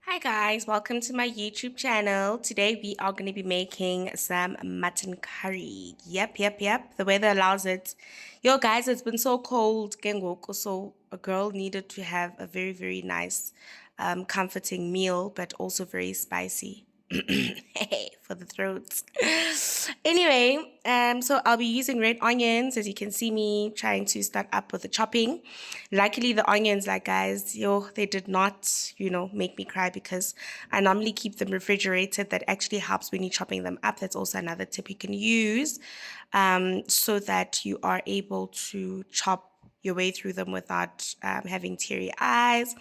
Hi guys, welcome to my YouTube channel. Today we are going to be making some mutton curry. Yep. The weather allows it. Yo guys, it's been so cold, Gengoku, so a girl needed to have a very nice comforting meal, but also very spicy. Hey, for the throats. Anyway, so I'll be using red onions, as you can see me trying to start up with the chopping. Luckily, the onions, like guys, yo, they did not, make me cry because I normally keep them refrigerated. That actually helps when you're chopping them up. That's also another tip you can use, so that you are able to chop your way through them without having teary eyes.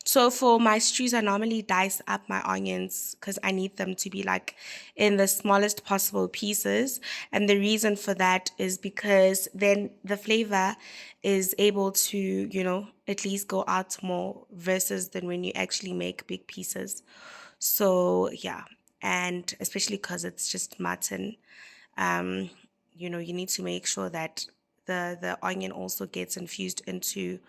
So for my stews, I normally dice up my onions because I need them to be like in the smallest possible pieces. And the reason for that is because then the flavor is able to, at least go out more versus than when you actually make big pieces. So yeah, and especially because it's just mutton, um, you need to make sure that the onion also gets infused into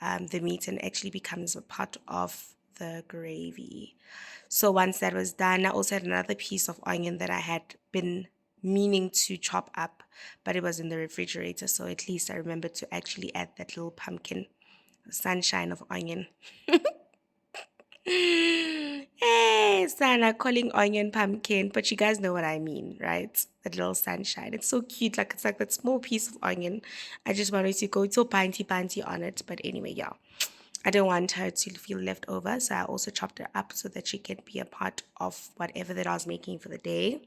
the meat and actually becomes a part of the gravy. So once that was done, I also had another piece of onion that I had been meaning to chop up, but it was in the refrigerator. So at least I remembered to actually add that little pumpkin sunshine of onion. Hey, Sana, calling onion pumpkin, but you guys know what I mean, right? That little sunshine. It's so cute. Like it's like that small piece of onion. I just wanted to go so panty on it. But anyway, yeah. I don't want her to feel left over, so I also chopped her up so that she can be a part of whatever that I was making for the day.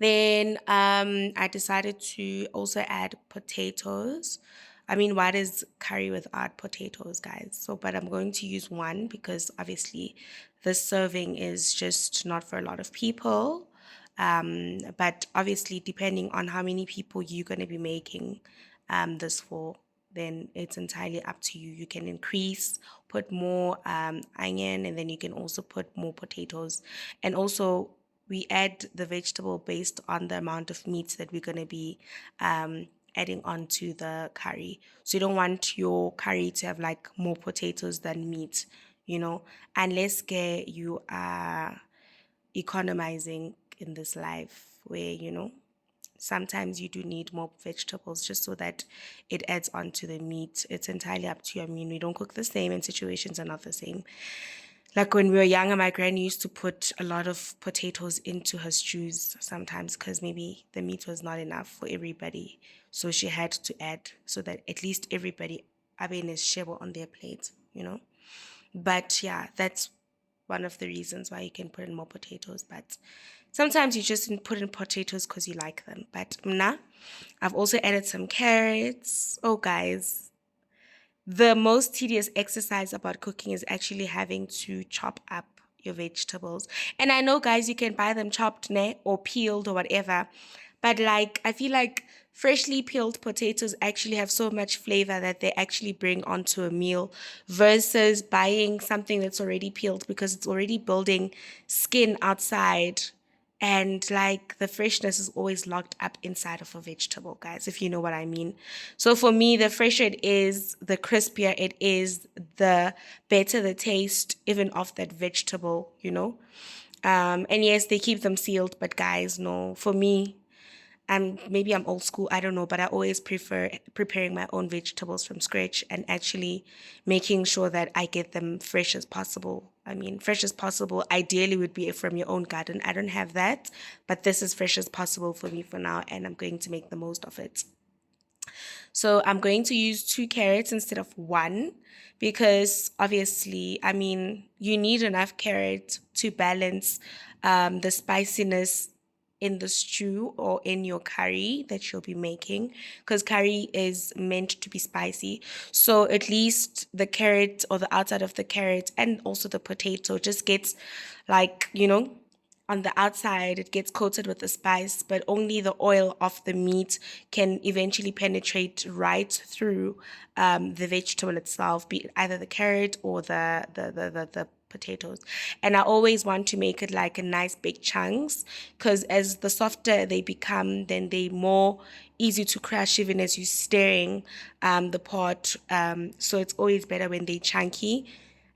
Then I decided to also add potatoes. I mean, what is curry without potatoes, guys? So, but I'm going to use one because obviously this serving is just not for a lot of people. But obviously, depending on how many people you're going to be making this for, then it's entirely up to you. You can increase, put more onion, and then you can also put more potatoes. And also, we add the vegetable based on the amount of meat that we're going to be adding onto the curry. So you don't want your curry to have like more potatoes than meat, unless you are economizing in this life where, sometimes you do need more vegetables just so that it adds on to the meat. It's entirely up to you. I mean, we don't cook the same and situations are not the same. Like when we were younger, my granny used to put a lot of potatoes into her stews sometimes because maybe the meat was not enough for everybody. So she had to add so that at least everybody abe is shebo on their plate. But yeah, that's one of the reasons why you can put in more potatoes. But sometimes you just put in potatoes because you like them. But nah, I've also added some carrots. Oh, guys, the most tedious exercise about cooking is actually having to chop up your vegetables. And I know, guys, you can buy them chopped or peeled or whatever. But like, I feel like freshly peeled potatoes actually have so much flavor that they actually bring onto a meal versus buying something that's already peeled because it's already building skin outside and like the freshness is always locked up inside of a vegetable, guys, if you know what I mean. So for me, the fresher it is, the crispier it is, the better the taste even of that vegetable. And yes, they keep them sealed, but guys, no, for me, maybe I'm old school, I don't know, but I always prefer preparing my own vegetables from scratch and actually making sure that I get them fresh as possible. I mean, fresh as possible ideally would be from your own garden. I don't have that, but this is fresh as possible for me for now, and I'm going to make the most of it. So I'm going to use two carrots instead of one because obviously, I mean, you need enough carrot to balance the spiciness in the stew or in your curry that you'll be making because curry is meant to be spicy. So at least the carrot or the outside of the carrot and also the potato just gets like, on the outside it gets coated with the spice, but only the oil of the meat can eventually penetrate right through the vegetable itself, be it either the carrot or the potatoes. And I always want to make it like a nice big chunks because as the softer they become, then they more easy to crush even as you're stirring the pot. So it's always better when they chunky.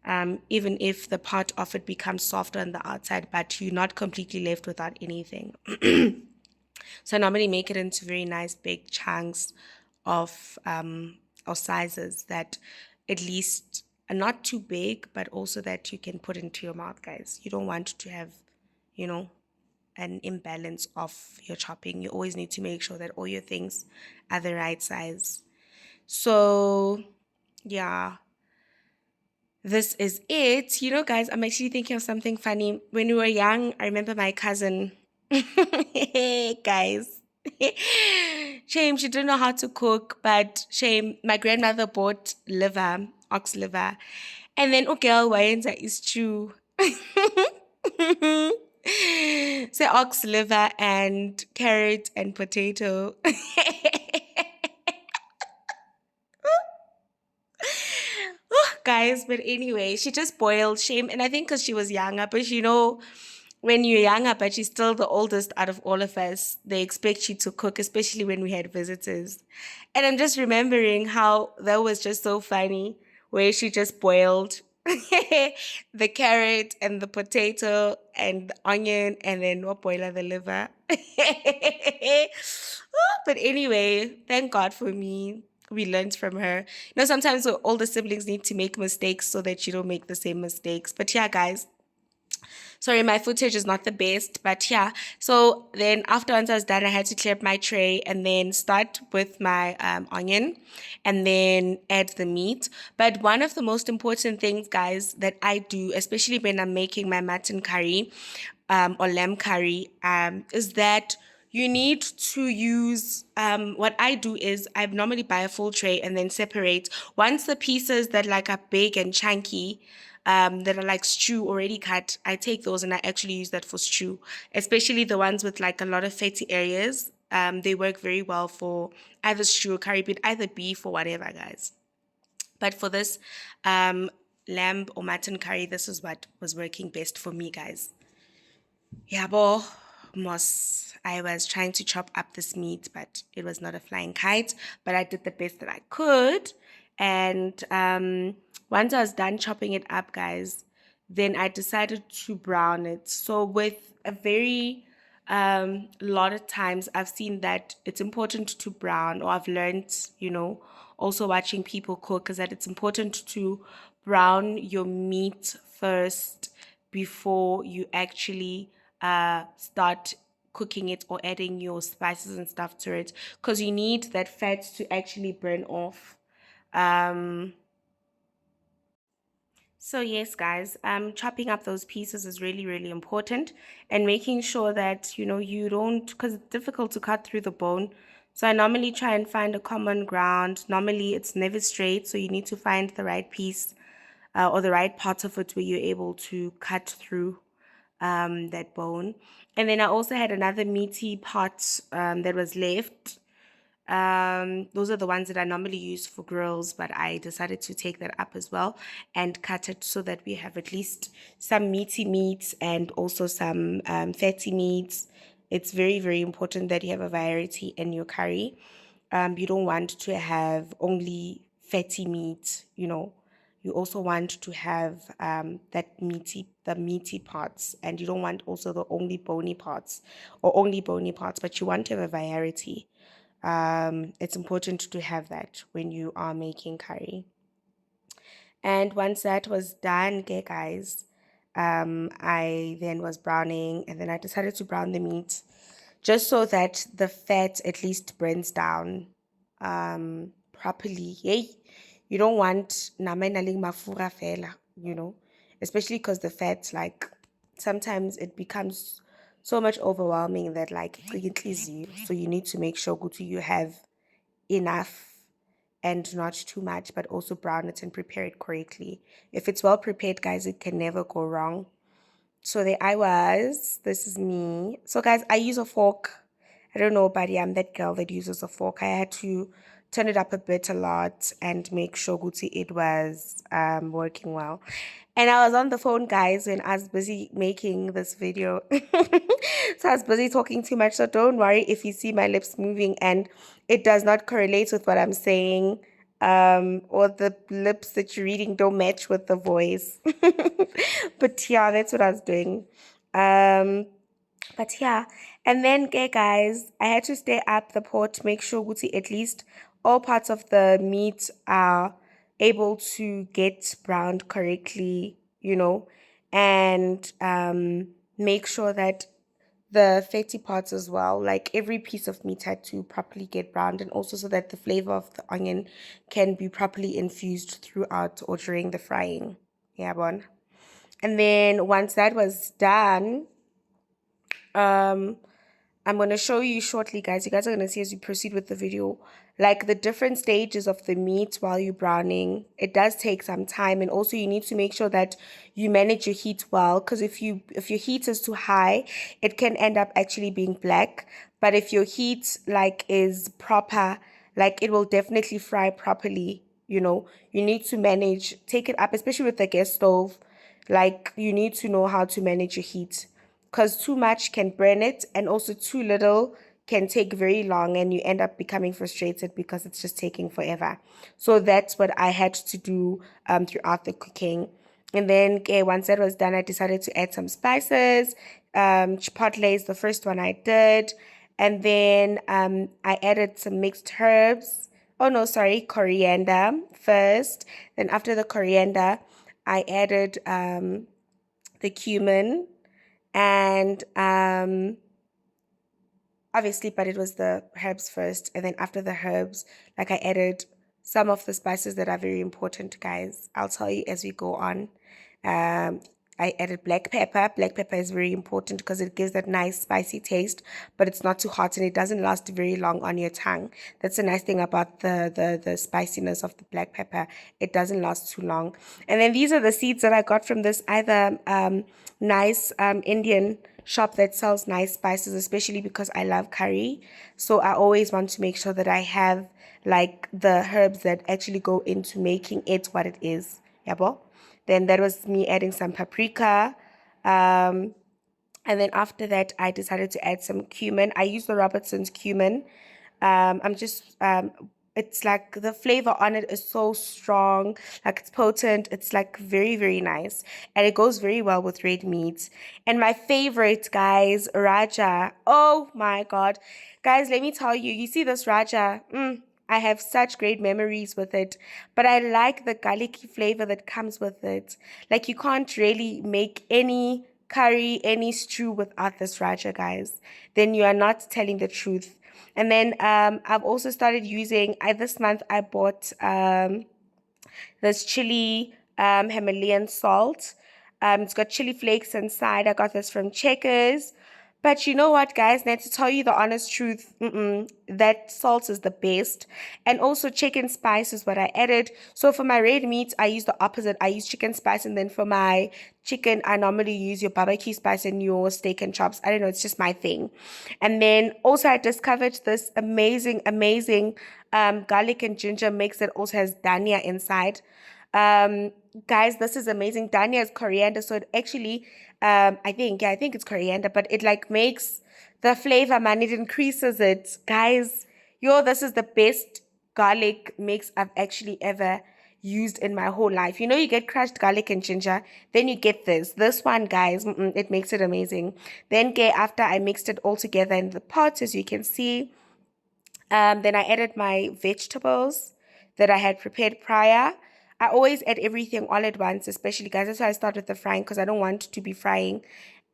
even if the part of it becomes softer on the outside, but you're not completely left without anything. So I normally make it into very nice big chunks of sizes that at least are not too big, but also that you can put into your mouth, guys. You don't want to have, you know, an imbalance of your chopping. You always need to make sure that all your things are the right size. So yeah, this is it. You know, guys, I'm actually thinking of something funny. When we were young, I remember my cousin, guys. Shame, she didn't know how to cook, but shame, my grandmother bought liver, ox liver. And then, okay, wayenza is true. Say ox liver and carrot and potato. Guys, but anyway, she just boiled shame. And I think because she was younger, but when you're younger, but she's still the oldest out of all of us, they expect you to cook, especially when we had visitors. And I'm just remembering how that was just so funny, where she just boiled the carrot and the potato and the onion and then what boiler the liver. But anyway, thank God for me. We learned from her. Sometimes all the siblings need to make mistakes so that you don't make the same mistakes. But yeah, guys, sorry, my footage is not the best, but yeah. So then after once I was done, I had to clear up my tray and then start with my onion and then add the meat. But one of the most important things, guys, that I do, especially when I'm making my mutton curry or lamb curry, is that you need to use what I do is I normally buy a full tray and then separate once the pieces that like are big and chunky that are like stew already cut. I take those and I actually use that for stew, especially the ones with like a lot of fatty areas. They work very well for either stew or curry, but either beef or whatever, guys. But for this lamb or mutton curry, this is what was working best for me, guys. Yabo, Moss. I was trying to chop up this meat, but it was not a flying kite. But I did the best that I could. And once I was done chopping it up, guys, then I decided to brown it. So with a very lot of times I've seen that it's important to brown, or I've learned, also watching people cook, is that it's important to brown your meat first before you actually start cooking it or adding your spices and stuff to it, because you need that fat to actually burn off. Um, so yes, guys, chopping up those pieces is really, really important, and making sure that you don't, because it's difficult to cut through the bone. So I normally try and find a common ground. Normally, it's never straight, so you need to find the right piece or the right part of it where you're able to cut through that bone. And then I also had another meaty part that was left. Those are the ones that I normally use for grills, but I decided to take that up as well and cut it so that we have at least some meaty meats and also some fatty meats. It's very, very important that you have a variety in your curry. You don't want to have only fatty meat, You also want to have the meaty parts, and you don't want also the only bony parts or only bony parts, but you want to have a variety. It's important to have that when you are making curry. And once that was done, okay, guys, I then was browning, and then I decided to brown the meat just so that the fat at least burns down properly. Hey, you don't want nama inaling mafura fela, especially because the fat, like, sometimes it becomes so much overwhelming that like it cleans you. So you need to make sure you have enough and not too much, but also brown it and prepare it correctly. If it's well prepared, guys, it can never go wrong. So there I was. This is me. So guys, I use a fork. I don't know, but yeah, I'm that girl that uses a fork. I had to turn it up a lot, and make sure Gucci it was working well. And I was on the phone, guys, when I was busy making this video. So I was busy talking too much. So don't worry if you see my lips moving and it does not correlate with what I'm saying. or the lips that you're reading don't match with the voice. But yeah, that's what I was doing. Um, but yeah, and then, okay, guys, I had to stay up the pot to make sure Guti at least all parts of the meat are able to get browned correctly, and make sure that the fatty parts as well, like every piece of meat had to properly get browned, and also so that the flavor of the onion can be properly infused throughout or during the frying. Yeah, bon. And then once that was done, um, I'm going to show you shortly, guys. You guys are going to see as we proceed with the video, like the different stages of the meat while you're browning. It does take some time, and also you need to make sure that you manage your heat well, because if your heat is too high, it can end up actually being black. But if your heat like is proper, like it will definitely fry properly. You need to take it up, especially with the gas stove. Like you need to know how to manage your heat, because too much can burn it, and also too little can take very long, and you end up becoming frustrated because it's just taking forever. So that's what I had to do throughout the cooking. And then, okay, once that was done, I decided to add some spices. Chipotle is the first one I did. And then I added some mixed herbs. Oh no, sorry, coriander first. Then after the coriander, I added the cumin, and obviously, but it was the herbs first, and then after the herbs, like I added some of the spices that are very important, guys. I'll tell you as we go on. um I added black pepper. Black pepper is very important because it gives that nice spicy taste, but it's not too hot and it doesn't last very long on your tongue. That's the nice thing about the spiciness of the black pepper. It doesn't last too long. And then these are the seeds that I got from this either nice Indian shop that sells nice spices, especially because I love curry. So I always want to make sure that I have like the herbs that actually go into making it what it is. Yeah, bo? Then that was me adding some paprika. Um, and then after that, I decided to add some cumin. I used the Robertson's cumin. It's like the flavor on it is so strong, like it's potent. It's like very, very nice. And it goes very well with red meat. And my favorite, guys, Raja. Oh my God. Guys, let me tell you, you see this Raja? I have such great memories with it, but I like the garlicky flavor that comes with it. Like you can't really make any curry, any stew without this Raja, guys. Then you are not telling the truth. And then I've also started using, this month I bought this chili Himalayan salt. It's got chili flakes inside. I got this from Checkers. But you know what, guys? Now, to tell you the honest truth, that salt is the best. And also, chicken spice is what I added. So, for my red meat, I use the opposite. I use chicken spice. And then for my chicken, I normally use your barbecue spice and your steak and chops. I don't know. It's just my thing. And then also, I discovered this amazing, amazing garlic and ginger mix that also has dhania inside. Um, Guys, this is amazing. Dhania is coriander, so it actually, I think it's coriander, but it like makes the flavor, man. It increases it, guys. Yo, this is the best garlic mix I've actually ever used in my whole life. You get crushed garlic and ginger, then you get this. This one, guys, it makes it amazing. Then, okay, after I mixed it all together in the pot, as you can see, then I added my vegetables that I had prepared prior. I always add everything all at once, especially, guys. That's why I start with the frying, because I don't want to be frying.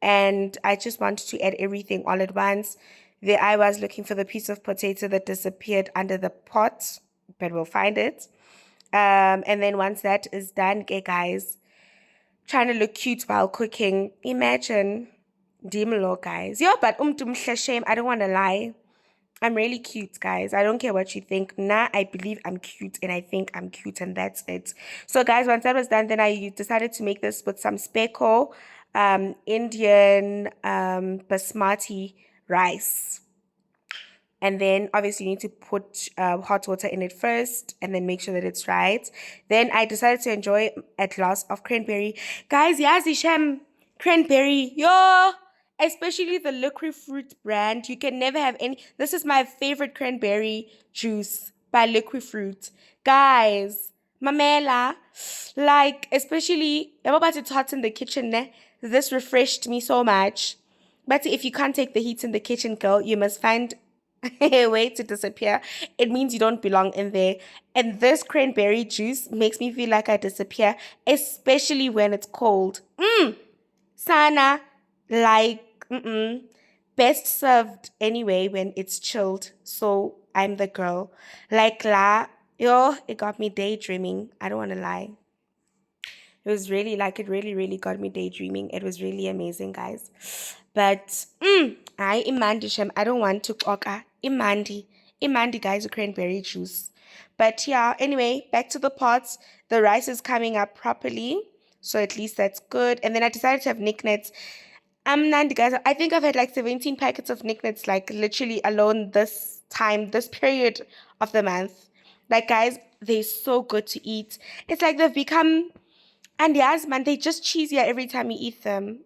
And I just wanted to add everything all at once. There I was looking for the piece of potato that disappeared under the pot, but we'll find it. And then once that is done, okay, guys, trying to look cute while cooking. Imagine, Dimelo, guys. Yo, but shame. I don't want to lie. I'm really cute, guys. I don't care what you think. Nah, I believe I'm cute and I think I'm cute, and that's it. So, guys, once that was done, then I decided to make this with some speckle, Indian basmati rice. And then obviously you need to put hot water in it first and then make sure that it's right. Then I decided to enjoy a glass of cranberry. Guys, yazi shem cranberry. Yo! Especially the liquid fruit brand. You can never have any. This is my favorite cranberry juice by liquid fruit. Guys, Mamela, like, especially, about it's hot in the kitchen, ne? This refreshed me so much. But if you can't take the heat in the kitchen, girl, you must find a way to disappear. It means you don't belong in there. And this cranberry juice makes me feel like I disappear, especially when it's cold. Sana, like, best served anyway when it's chilled. So I'm the girl. Like la, yo, it got me daydreaming. I don't want to lie. It was really like it really, really got me daydreaming. It was really amazing, guys. But I imandi shem. I don't want to oka. Imandi guys with cranberry juice. But yeah, anyway, back to the pots. The rice is coming up properly. So at least that's good. And then I decided to have knickknacks. I'm Nandi, guys. I think I've had like 17 packets of knickknacks, like literally alone this time, this period of the month. Like, guys, they're so good to eat. It's like they've become, and yes, man, they just cheesier every time you eat them.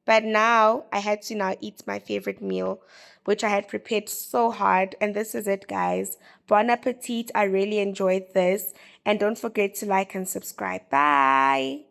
But now I had to now eat my favorite meal, which I had prepared so hard. And this is it, guys. Bon appetit. I really enjoyed this. And don't forget to like and subscribe. Bye.